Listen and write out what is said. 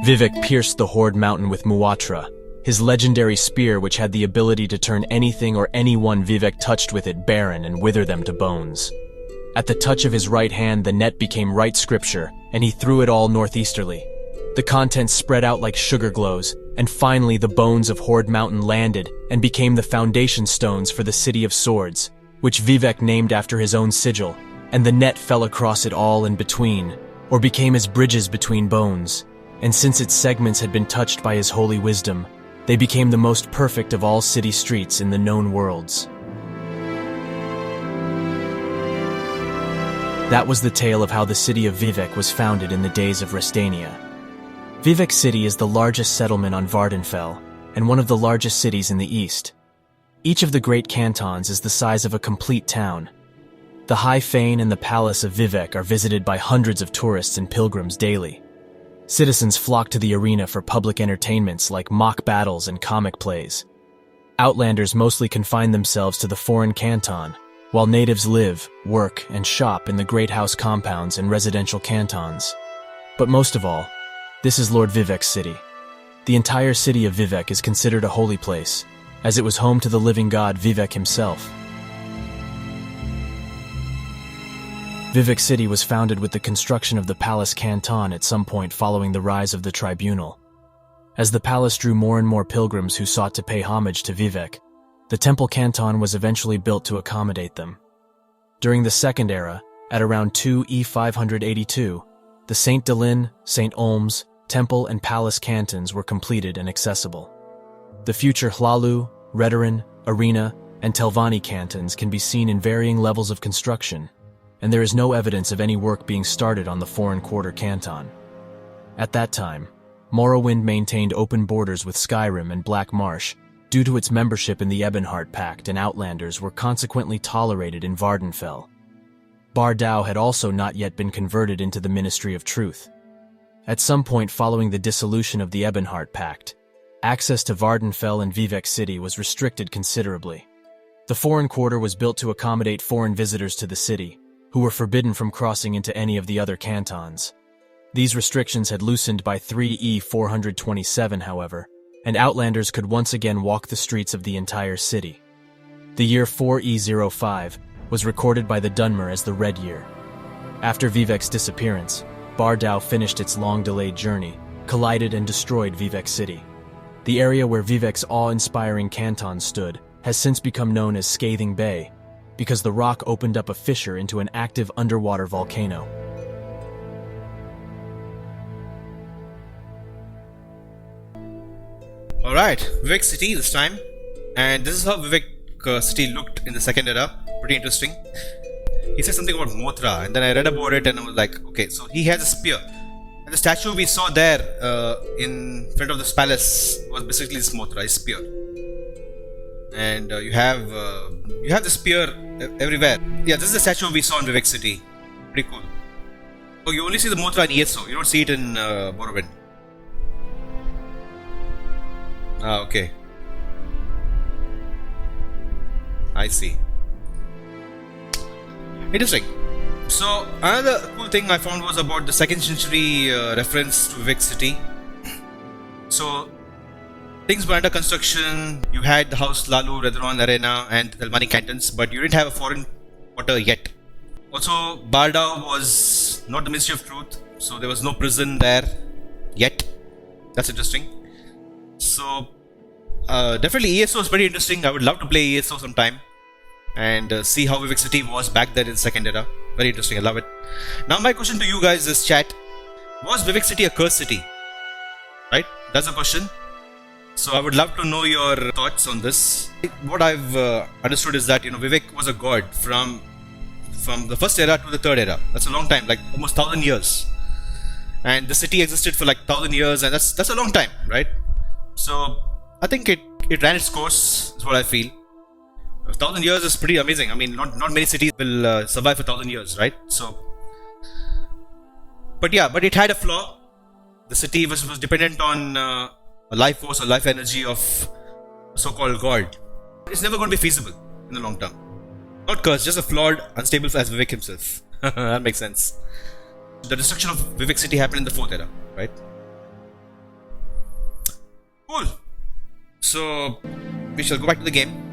Vivec pierced the Horde Mountain with Muatra, his legendary spear which had the ability to turn anything or anyone Vivec touched with it barren and wither them to bones. At the touch of his right hand, the net became right scripture, and he threw it all northeasterly. The contents spread out like sugar glows, and finally the bones of Horde Mountain landed and became the foundation stones for the City of Swords, which Vivec named after his own sigil, and the net fell across it all in between, or became as bridges between bones. And since its segments had been touched by his holy wisdom, they became the most perfect of all city streets in the known worlds. That was the tale of how the city of Vivec was founded in the days of Restania. Vivek City is the largest settlement on Vardenfell, and one of the largest cities in the east. Each of the great cantons is the size of a complete town. The High Fane and the Palace of Vivec are visited by hundreds of tourists and pilgrims daily. Citizens flock to the arena for public entertainments like mock battles and comic plays. Outlanders mostly confine themselves to the foreign canton, while natives live, work, and shop in the great house compounds and residential cantons. But most of all, this is Lord Vivek's city. The entire city of Vivec is considered a holy place, as it was home to the living god Vivec himself. Vivek City was founded with the construction of the Palace Canton at some point following the rise of the Tribunal. As the palace drew more and more pilgrims who sought to pay homage to Vivec, the Temple Canton was eventually built to accommodate them. During the Second Era, at around 2 E582, the Saint Delin, Saint Olms, Temple and Palace cantons were completed and accessible. The future Hlalu, Redoran, Arena, and Telvanni cantons can be seen in varying levels of construction, and there is no evidence of any work being started on the Foreign Quarter Canton. At that time, Morrowind maintained open borders with Skyrim and Black Marsh due to its membership in the Ebonheart Pact, and Outlanders were consequently tolerated in Vardenfell. Bardau had also not yet been converted into the Ministry of Truth. At some point following the dissolution of the Ebonheart Pact, access to Vardenfell and Vivek City was restricted considerably. The Foreign Quarter was built to accommodate foreign visitors to the city, who were forbidden from crossing into any of the other cantons. These restrictions had loosened by 3 E427, however, and Outlanders could once again walk the streets of the entire city. The year 4E05 was recorded by the Dunmer as the Red Year. After Vivek's disappearance, Bardau finished its long-delayed journey, collided and destroyed Vivek City. The area where Vivek's awe-inspiring canton stood has since become known as Scathing Bay, because the rock opened up a fissure into an active underwater volcano. Alright, Vivek City this time, and this is how Vivek City looked in the Second Era. Pretty interesting. He said something about Mothra, and then I read about it and I was like, okay, so he has a spear. And the statue we saw there in front of this palace was basically this Mothra, his spear. And you have the spear everywhere. Yeah, this is the statue we saw in Vivek City. Pretty cool. So you only see the Mothra in ESO, you don't see it in Morrowind. Ah, okay. I see. Interesting. So another cool thing I found was about the 2nd century reference to Vivek City. So things were under construction. You had the house Lalu, Redoran, Arena, and the Telvanni cantons, but you didn't have a foreign quarter yet. Also, Bardau was not the Ministry of Truth, so there was no prison there yet. That's interesting. So definitely ESO is pretty interesting. I would love to play ESO sometime and see how Vivek City was back then in the Second Era. Very interesting, I love it. Now my question to you guys is, chat, was Vivek City a cursed city? Right? That's the question. So I would love to know your thoughts on this. What I've understood is that, Vivek was a god from the 1st era to the 3rd era. That's a long time, like almost 1,000 years. And the city existed for like 1,000 years, and that's a long time, right? So I think it ran its course, is what I feel. 1,000 years is pretty amazing. I mean, not many cities will survive for 1,000 years, right? So, but it had a flaw. The city was dependent on a life force or life energy of a so-called god. It's never going to be feasible in the long term. Not cursed, just a flawed, unstable as Vivek himself. That makes sense. The destruction of Vivek City happened in the 4th era, right? Cool. So we shall go back to the game.